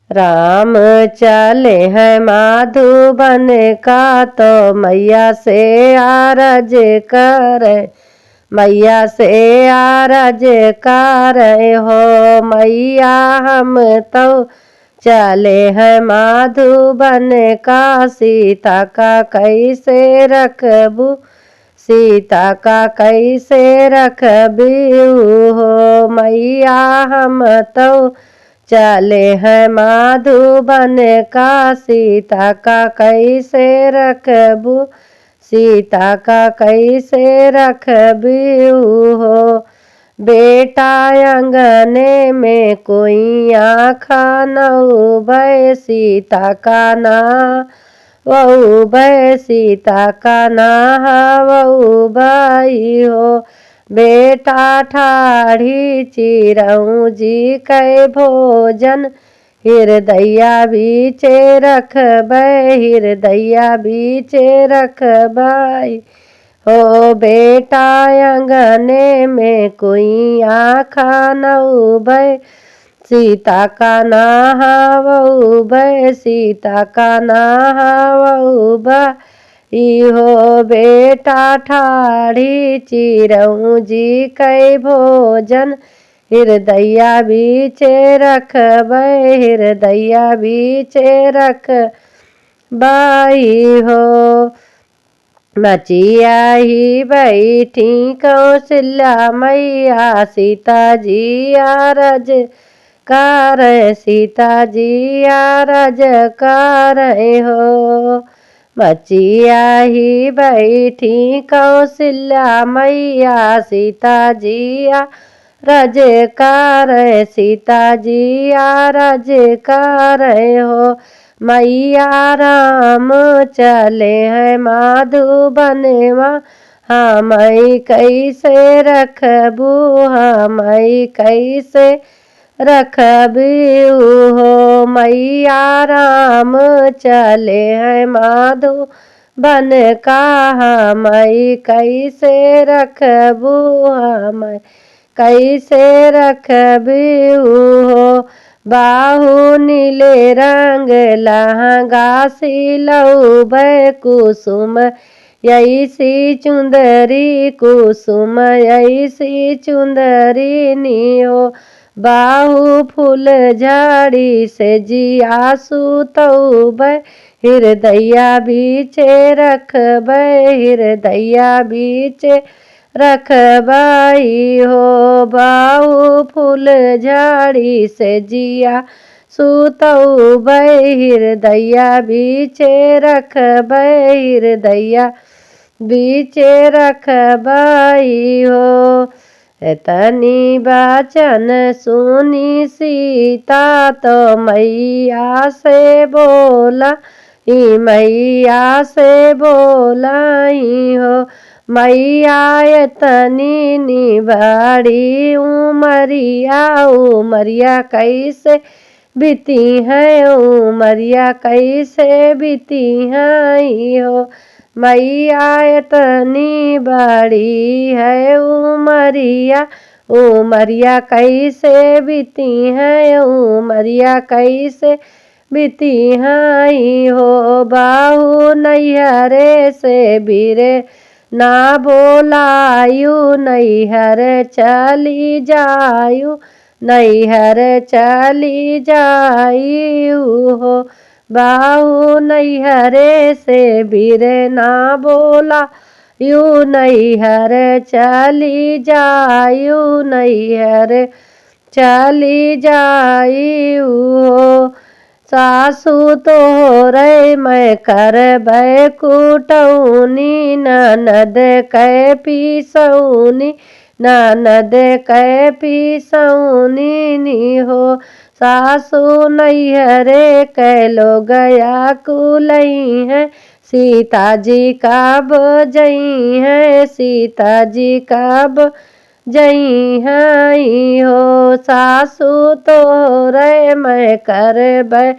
राम चले हैं माधुबन का तो मैया से आरज करे, मैया से आरज करे हो मैया हम तो चले हैं माधुबन का, सीता का कैसे रखबू, सीता का कैसे रखबू हो मैया हम तो चले हैं माधुबन का, सीता का कैसे रखबू, सीता का कैसे रखबू हो। बेटा अंगने में कोई आँखा न उबे, सीता का ना वऊ बै, सीता का ना वऊ बाई हो। बेटा ठाढ़ी चिरऊँ जी कै भोजन, हृदया बीचे रखबै, हृदया बीचे रखबै हो। बेटा अंगने में कोई आँखा न उबे, सीता का नहावऊ बै, सीता का नहावऊ बै हो। बेटा ठाढ़ी चिरऊँ जी कै भोजन, हृदया बीचे रखबै, हृदया बीचे रखबै हो। मचिया ही बैठी कौशल्या मैया, सीता जी आरज कार, सीता जी आरज कार हो। मचिया ही बैठी कौशल्या मैया, सीता जी आरज कार, सीता जी आरज कार हो। मैया राम चले हैं माधुबनवा, हम कैसे रखबू, हम कैसे रखबू हो। मैया राम चले हैं माधुबन का, हम कैसे रखबू, हम कैसे रखबू हो। बाहु नीले रंग लहंगा सिलौबै, कुसुम ऐसी चुंदरी, कुसुम ऐसी चुंदरी नियो। बाहु फूल झाड़ी से जिया सुतौबै, हृदया बीचे रखबै, हृदया बीचे रखबै हो। बाहु फूल झाड़ी से जिया सुतौबै, हृदया बीचे रखबै, हृदया बीचे रखबै हो। तनी बचन सुनी सीता तो मैया से बोला, मैया से बोला हो। मैया तनी निबाड़ी उमरिया, उमरिया कैसे बीती है, उमरिया कैसे बीती है हो। मैया इतनी बड़ी है उमरिया, उमरिया कैसे बीती है, उमरिया कैसे बीती है हो। बाहु नैहरे से बीरे ना बोलायु, नैहर चली जायु, नैहर चली जायु हो। बाहु नैहरे से बीरे ना बोला यू, नैहर चली जायु, नैहर चली जायु हो। सासु तोहरे मैं करबै कुटौनी, ननद कै पिसौनी, ननद कै पिसौनी हो। सासु नैहरे कै लोगया कुलई है, सीता जी कब जई है, सीता जी कब जई है हो। सासु तोहरे मैं करबै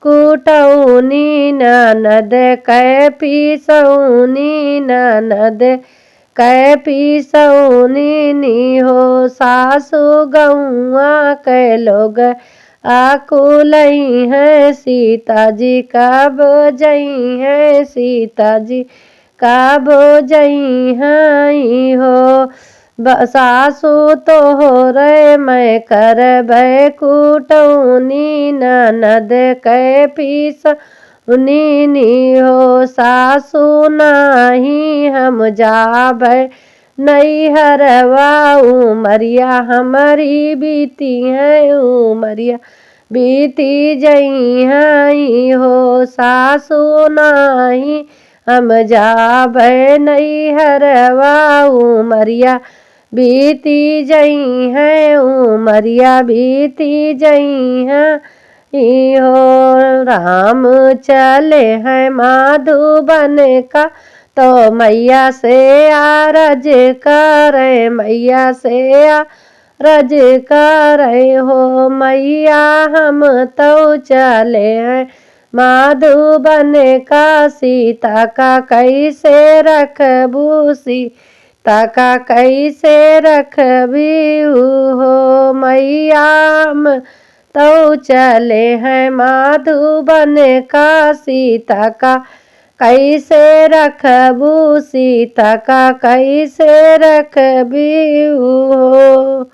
कुटौनी, ननद कै पिसौनी, ननद कै पिसौनी हो। सासु गौआ कै लोग आकुलई है, सीता जी कब जई है, सीता जी कब जई हैं हो। सासु तो हो रे मैं करबै कुटौनी, ननद कै पीस नी हो। सासु नाही हम जाबै नैहरवा, उमरिया हमारी बीती है, उमरिया बीती जई हैं हो। सासु नाही हम जाबै नैहरवा, उमरिया बीती जई हैं, उमरिया बीती जई हैं हो। राम चले हैं माधुबन का, तो मैया से आरज करे, मैया से आरज करे हो। मैया हम तो चले हैं माधुबन का, सीता का कैसे रखबू, सीता का कैसे रखबी हो। मैया हम तो चले हैं माधुबन का, सीता का कैसे रखबू, सीता का कैसे रखबी हो।